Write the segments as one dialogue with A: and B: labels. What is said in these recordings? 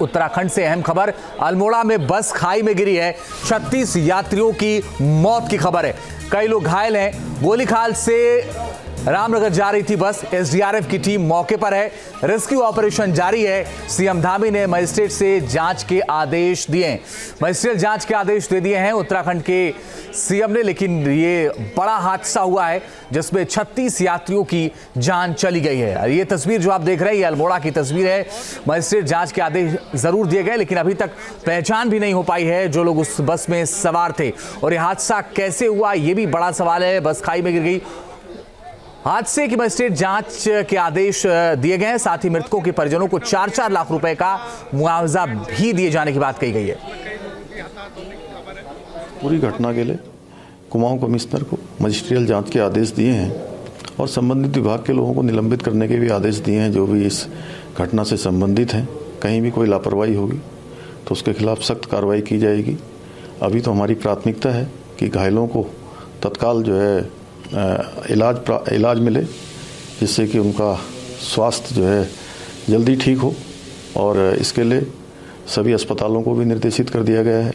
A: उत्तराखंड से अहम खबर। अल्मोड़ा में बस खाई में गिरी है, 36 यात्रियों की मौत की खबर है। कई लोग घायल हैं। गोलीखाल से रामनगर जा रही थी बस। एसडीआरएफ की टीम मौके पर है, रेस्क्यू ऑपरेशन जारी है। सीएम धामी ने मजिस्ट्रेट से जांच के आदेश दिए। मजिस्ट्रेट जांच के आदेश दे दिए हैं उत्तराखंड के सीएम ने, लेकिन ये बड़ा हादसा हुआ है जिसमें 36 यात्रियों की जान चली गई है। ये तस्वीर जो आप देख रहे हैं ये अल्मोड़ा की तस्वीर है। मजिस्ट्रेट जांच के आदेश जरूर दिए गए, लेकिन अभी तक पहचान भी नहीं हो पाई है जो लोग उस बस में सवार थे। और ये हादसा कैसे हुआ ये भी बड़ा सवाल है। बस खाई में गिर गई। हादसे की मजिस्ट्रेट जांच के आदेश दिए गए हैं। साथ ही मृतकों के परिजनों को 4-4 लाख रुपए का मुआवजा भी दिए जाने की बात कही गई है।
B: पूरी घटना के लिए कुमाऊं कमिश्नर को मजिस्ट्रियल जांच के आदेश दिए हैं और संबंधित विभाग के लोगों को निलंबित करने के भी आदेश दिए हैं जो भी इस घटना से संबंधित हैं। कहीं भी कोई लापरवाही होगी तो उसके खिलाफ सख्त कार्रवाई की जाएगी। अभी तो हमारी प्राथमिकता है कि घायलों को तत्काल जो है इलाज मिले, जिससे कि उनका स्वास्थ्य जो है जल्दी ठीक हो, और इसके लिए सभी अस्पतालों को भी निर्देशित कर दिया गया है।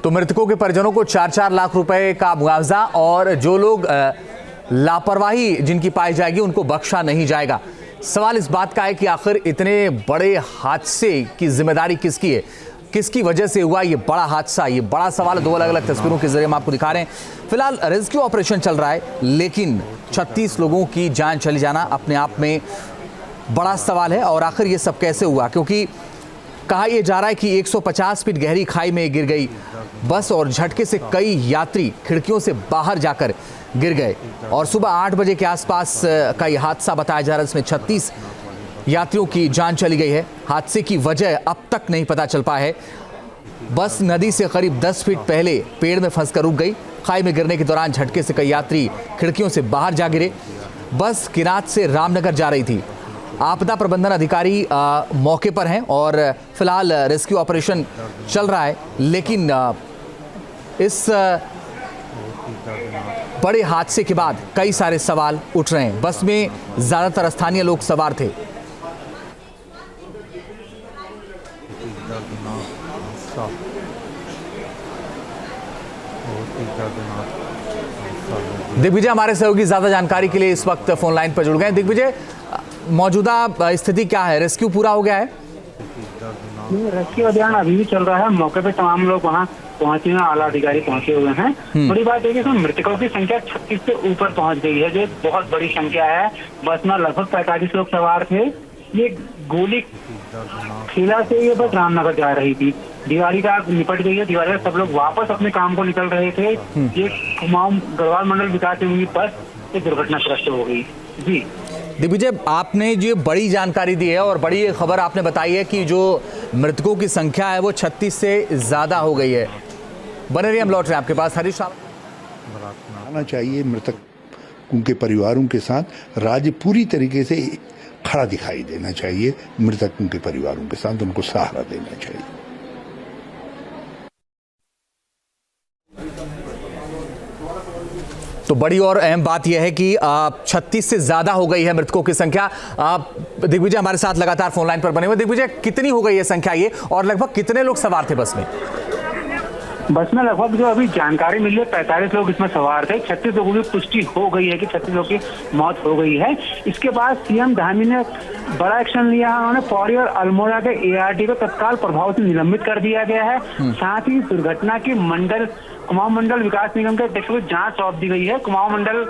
A: तो मृतकों के परिजनों को 4-4 लाख रुपए का मुआवजा, और जो लोग लापरवाही जिनकी पाई जाएगी उनको बख्शा नहीं जाएगा। सवाल इस बात का है कि आखिर इतने बड़े हादसे की जिम्मेदारी किसकी है, किसकी वजह से हुआ ये बड़ा हादसा, ये बड़ा सवाल। 2 अलग अलग तस्वीरों के जरिए हम आपको दिखा रहे हैं। फिलहाल रेस्क्यू ऑपरेशन चल रहा है, लेकिन 36 लोगों की जान चली जाना अपने आप में बड़ा सवाल है। और आखिर ये सब कैसे हुआ, क्योंकि कहा यह जा रहा है कि 150 फीट गहरी खाई में गिर गई बस और झटके से कई यात्री खिड़कियों से बाहर जाकर गिर गए। और सुबह 8 बजे के आसपास का यह हादसा बताया जा रहा है, इसमें 36 यात्रियों की जान चली गई है। हादसे की वजह अब तक नहीं पता चल पाया है। बस नदी से करीब 10 फीट पहले पेड़ में फंसकर रुक गई। खाई में गिरने के दौरान झटके से कई यात्री खिड़कियों से बाहर जा गिरे। बस किरात से रामनगर जा रही थी। आपदा प्रबंधन अधिकारी मौके पर हैं और फिलहाल रेस्क्यू ऑपरेशन चल रहा है, लेकिन इस बड़े हादसे के बाद कई सारे सवाल उठ रहे हैं। बस में ज्यादातर स्थानीय लोग सवार थे। दिग्विजय हमारे सहयोगी ज्यादा जानकारी के लिए इस वक्त फोन लाइन पर जुड़ गए। दिग्विजय, मौजूदा स्थिति क्या है? रेस्क्यू पूरा हो गया है?
C: रेस्क्यू अभियान अभी भी चल रहा है। मौके पे तमाम लोग वहाँ पहुंचे हैं, आला अधिकारी पहुंचे हुए हैं। बड़ी बात है कि मृतकों की संख्या 36 से ऊपर पहुंच गई है, जो बहुत बड़ी संख्या है। बस में लगभग 45 लोग सवार थे। ये गोली खिला से ये बस रामनगर जा रही थी। दिवाली का निपट गई है। दिवाली का सब लोग वापस अपने काम को निकल रहे थे। ये कुमाऊं गढ़वाल मंडल विकास निगम बस ये दुर्घटनाग्रस्त हो गई। जी
A: दिग्विजय, आपने जो बड़ी जानकारी दी है और बड़ी खबर आपने बताई है कि जो मृतकों की संख्या है वो 36 से ज्यादा हो गई है। बने रहिए, हम लौट रहे हैं आपके पास। हरीश
D: आना चाहिए। मृतकों के परिवारों के साथ राज्य पूरी तरीके से खड़ा दिखाई देना चाहिए। मृतकों के परिवारों के साथ उनको सहारा देना चाहिए।
A: तो बड़ी और अहम बात यह है कि 36 से ज्यादा हो गई है मृतकों की संख्या। दिग्विजय हमारे साथ लगातार फोन लाइन पर बने हुए। दिग्विजय, कितनी हो गई है संख्या ये, और लगभग कितने लोग सवार थे बस में?
C: बस में लगभग जो अभी जानकारी मिली है 45 लोग इसमें सवार थे। 36 लोगों की पुष्टि हो गई है कि 36 लोगों की मौत हो गई है। इसके बाद सीएम धामी ने बड़ा एक्शन लिया है। उन्होंने पौड़ी और अल्मोड़ा के एआरटी को तत्काल प्रभाव से निलंबित कर दिया गया है। साथ ही दुर्घटना की कुमाऊं मंडल विकास निगम के अध्यक्ष को जांच सौंप दी गई है। कुमाऊं मंडल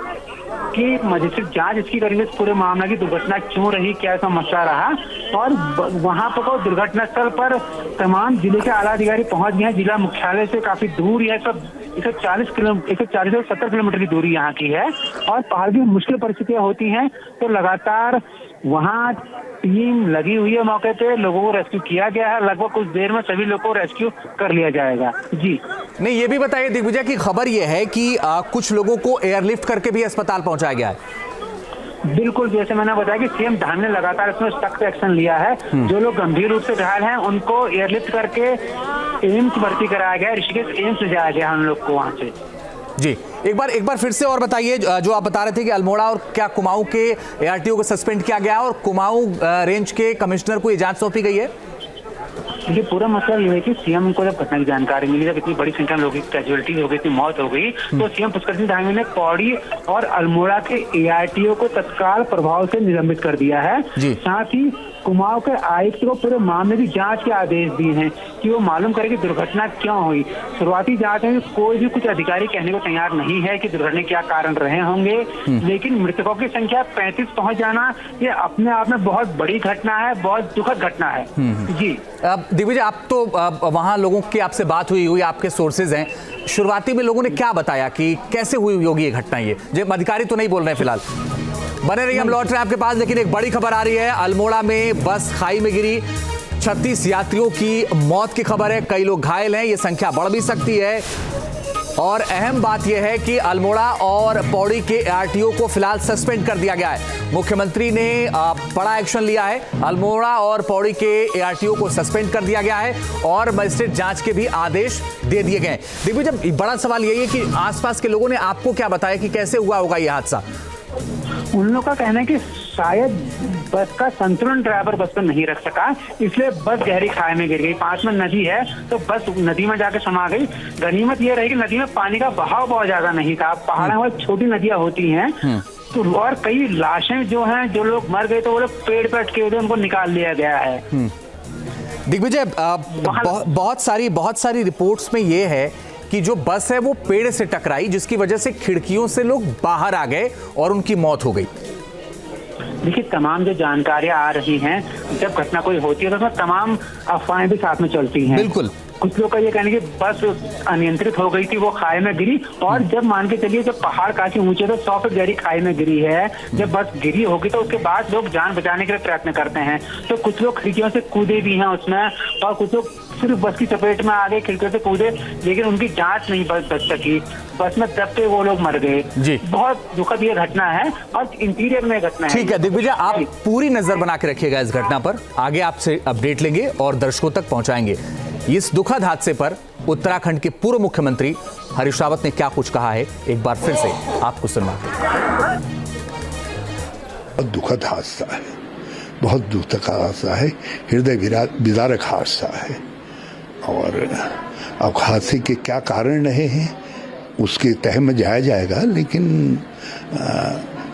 C: की मजिस्ट्रेट जांच इसकी करेंगे, इस पूरे मामले की दुर्घटना क्यों रही, क्या समस्या रहा। और वहां पर दुर्घटना स्थल पर तमाम जिले के आला अधिकारी पहुंच गए हैं। जिला मुख्यालय से काफी दूर है, 140 से 70 किलोमीटर की दूरी यहाँ की है। और पहाड़ की मुश्किल परिस्थितियां होती हैं, तो लगातार वहाँ टीम लगी हुई है। मौके पे लोगों को रेस्क्यू किया गया है। लगभग कुछ देर में सभी लोगों को रेस्क्यू कर लिया जाएगा। जी
A: नहीं, ये भी बताइए दिग्विजय की खबर ये है कि कुछ लोगों को एयरलिफ्ट करके भी अस्पताल पहुंचाया गया है।
C: बिल्कुल, जैसे मैंने बताया कि सीएम धामी ने लगातार इसमें सख्त एक्शन लिया है। जो लोग गंभीर रूप से घायल हैं उनको एयरलिफ्ट करके एम्स भर्ती कराया गया है। ऋषिकेश एम्स ले जाया गया हम लोग को वहाँ से।
A: जी, एक बार फिर से और बताइए, जो आप बता रहे थे कि अल्मोड़ा और क्या कुमाऊं के एआरटीओ को सस्पेंड किया गया और कुमाऊं रेंज के कमिश्नर को ये जांच सौंपी गई है।
C: ये पूरा मसला ये है कि सीएम को जब घटना की जानकारी मिली, जब इतनी बड़ी संख्या में लोगों की कैजुअलिटी हो गई, इतनी मौत हो गई, तो सीएम पुष्कर सिंह धामी ने पौड़ी और अल्मोड़ा के एआरटीओ को तत्काल प्रभाव से निलंबित कर दिया है। साथ ही कुमाऊं के आयुक्त को पूरे मामले की जांच के आदेश दिए हैं कि वो मालूम करे कि दुर्घटना क्यों हुई। शुरुआती जांच में कोई भी कुछ अधिकारी कहने को तैयार नहीं है कि दुर्घटना क्या कारण रहे होंगे, लेकिन मृतकों की संख्या 35 पहुंच जाना ये अपने आप में बहुत बड़ी घटना है, बहुत दुखद घटना है। जी
A: दिग्विजय, आप तो वहां लोगों की आपसे बात हुई, आपके सोर्सेज हैं, शुरुआती में लोगों ने क्या बताया कि कैसे हुई होगी ये घटना? ये जब अधिकारी तो नहीं बोल रहे हैं फिलहाल, बने रहिए, हम लौट रहे हैं आपके पास। लेकिन एक बड़ी खबर आ रही है, अल्मोड़ा में बस खाई में गिरी, 36 यात्रियों की मौत की खबर है, कई लोग घायल हैं, ये संख्या बढ़ भी सकती है। और अहम बात यह है कि अल्मोड़ा और पौड़ी के एआरटीओ को फिलहाल सस्पेंड कर दिया गया है। मुख्यमंत्री ने बड़ा एक्शन लिया है, अल्मोड़ा और पौड़ी के एआरटीओ को सस्पेंड कर दिया गया है और मजिस्ट्रेट जांच के भी आदेश दे दिए गए। दिग्विजय, बड़ा सवाल यही है कि आसपास के लोगों ने आपको क्या बताया कि कैसे हुआ होगा ये हादसा?
C: उन लोगों का कहना है कि शायद बस का संतुलन ड्राइवर बस पर नहीं रख सका, इसलिए बस गहरी खाई में गिर गई। पास में नदी है तो बस नदी में जाकर समा गई। गनीमत ये रही कि नदी में पानी का बहाव बहुत ज्यादा नहीं था। पहाड़ों में छोटी नदियां होती हैं तो, और कई लाशें जो हैं, जो लोग मर गए तो वो लोग पेड़ पे अटके हुए, उनको निकाल लिया गया है।
A: दिग्विजय, बहुत सारी रिपोर्ट्स में ये है कि जो बस है वो पेड़ से टकराई, जिसकी वजह से खिड़कियों से लोग बाहर आ गए और उनकी मौत हो गई।
C: देखिए, तमाम जो जानकारियां आ रही हैं, जब घटना कोई होती है तो उसमें तमाम अफवाहें भी साथ में चलती हैं।
A: बिल्कुल,
C: कुछ लोग का ये कहने की बस अनियंत्रित हो गई थी, वो खाई में गिरी, और जब मान के चलिए जब पहाड़ काफी ऊंचे तो 100 फीट गहरी खाई में गिरी है। जब बस गिरी होगी तो उसके बाद लोग जान बचाने के लिए प्रयत्न करते हैं, तो कुछ लोग खिड़कियों से कूदे भी हैं उसमें, और कुछ लोग सिर्फ बस की चपेट में आ गए, खिड़कियों से कूदे, लेकिन उनकी जांच नहीं बच सकी, बस में दबते वो लोग मर गए। बहुत दुखद ये घटना है और इंटीरियर में घटना है।
A: ठीक है दिग्विजय, आप पूरी नजर बना के रखिएगा इस घटना पर, आगे आपसे अपडेट लेंगे और दर्शकों तक पहुंचाएंगे। इस दुखद हादसे पर उत्तराखंड के पूर्व मुख्यमंत्री हरीश रावत ने क्या कुछ कहा है, एक बार फिर से आपको सुनवाते हैं।
D: बहुत दुखद हादसा है, बहुत दुखद हादसा है, हृदय विदारक हादसा है। और अब हादसे के क्या कारण रहे हैं उसके तह में जाया जाएगा, लेकिन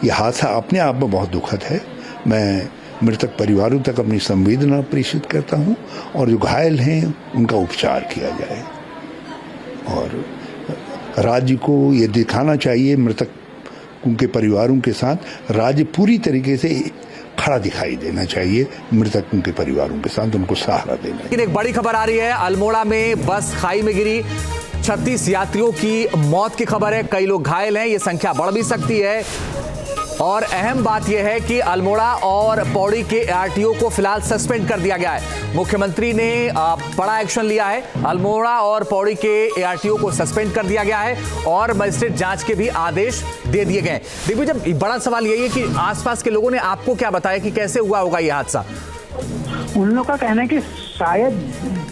D: यह हादसा अपने आप में बहुत दुखद है। मैं मृतक परिवारों तक अपनी संवेदना प्रेषित करता हूं और जो घायल हैं उनका उपचार किया जाए। और राज्य को ये दिखाना चाहिए, मृतक उनके परिवारों के साथ राज्य पूरी तरीके से खड़ा दिखाई देना चाहिए, मृतकों के परिवारों के साथ उनको सहारा देना।
A: लेकिन एक बड़ी खबर आ रही है, अल्मोड़ा में बस खाई में गिरी, 36 यात्रियों की मौत की खबर है, कई लोग घायल हैं, ये संख्या बढ़ भी सकती है। और अहम बात यह है कि अल्मोड़ा और पौड़ी के एआरटीओ को फिलहाल सस्पेंड कर दिया गया है। मुख्यमंत्री ने बड़ा एक्शन लिया है, अल्मोड़ा और पौड़ी के एआरटीओ को सस्पेंड कर दिया गया है और मजिस्ट्रेट जांच के भी आदेश दे दिए गए। दिग्विजय, बड़ा सवाल यही है कि आसपास के लोगों ने आपको क्या बताया कि कैसे हुआ होगा ये हादसा?
C: उन लोगों का कहना है कि शायद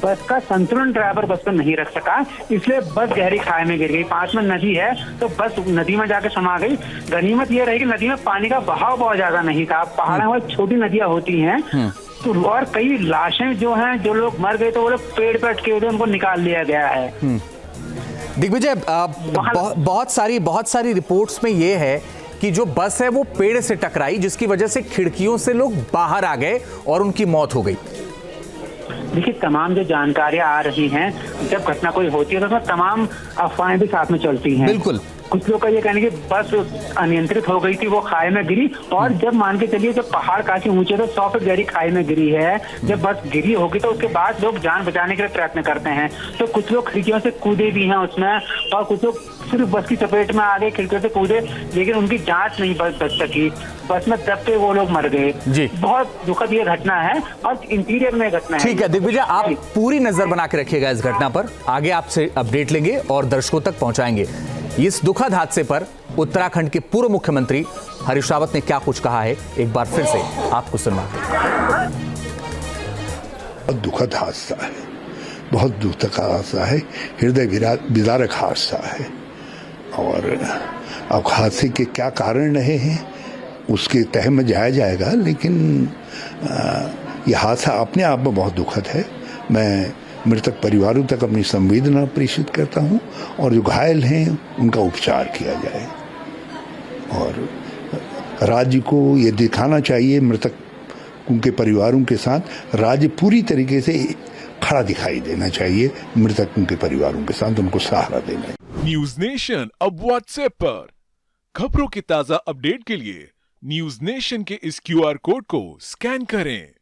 C: बस का संतुलन ड्राइवर बस पर नहीं रख सका, इसलिए बस गहरी खाई में गिर गई। पास में नदी है तो बस नदी में जाकर समा गई। गनीमत ये रही कि नदी में पानी का बहाव बहुत ज्यादा नहीं था। पहाड़ों में छोटी नदियां होती हैं तो, और कई लाशें जो हैं, जो लोग मर गए तो वो लोग पेड़ पे अटके हुए, उनको निकाल लिया गया है।
A: दिग्विजय, बहुत सारी रिपोर्ट्स में ये है कि जो बस है वो पेड़ से टकराई, जिसकी वजह से खिड़कियों से लोग बाहर आ गए और उनकी मौत हो गई।
C: देखिए, तमाम जो जानकारियां आ रही हैं, जब घटना कोई होती है तो उसमें तमाम अफवाहें भी साथ में चलती हैं।
A: बिल्कुल,
C: कुछ लोग का ये कहने की बस अनियंत्रित हो गई थी, वो खाई में गिरी, और जब मान के चलिए जब पहाड़ काफी ऊंचे तो 100 फीट गहरी खाई में गिरी है। जब बस गिरी होगी तो उसके बाद लोग जान बचाने के लिए प्रयत्न करते हैं, तो कुछ लोग खिड़कियों से कूदे भी हैं उसमें, और कुछ लोग सिर्फ बस की चपेट में आ गए, खिड़कियों से कूदे, लेकिन उनकी जांच नहीं बच सकी, बस में दबते वो लोग मर गए। बहुत दुखद ये घटना है और इंटीरियर में घटना है।
A: ठीक है दिग्विजय, आप पूरी नजर बना के रखिएगा इस घटना पर, आगे आपसे अपडेट लेंगे और दर्शकों तक पहुंचाएंगे। इस दुखद हादसे पर उत्तराखंड के पूर्व मुख्यमंत्री हरीश रावत ने क्या कुछ कहा है, एक बार फिर से आपको सुनवाते हैं।
D: बहुत दुखद हादसा है, बहुत दुखद हादसा है, हृदय विदारक हादसा है। और अब हादसे के क्या कारण रहे हैं उसके तह में जाया जाएगा, लेकिन यह हादसा अपने आप में बहुत दुखद है। मैं मृतक परिवारों तक अपनी संवेदना प्रेषित करता हूं और जो घायल हैं उनका उपचार किया जाए। और राज्य को ये दिखाना चाहिए, मृतक उनके परिवारों के साथ राज्य पूरी तरीके से खड़ा दिखाई देना चाहिए, मृतक उनके परिवारों के साथ उनको सहारा देना चाहिए।
E: न्यूज नेशन अब व्हाट्सएप पर खबरों की ताजा अपडेट के लिए न्यूज नेशन के इस QR कोड को स्कैन करें।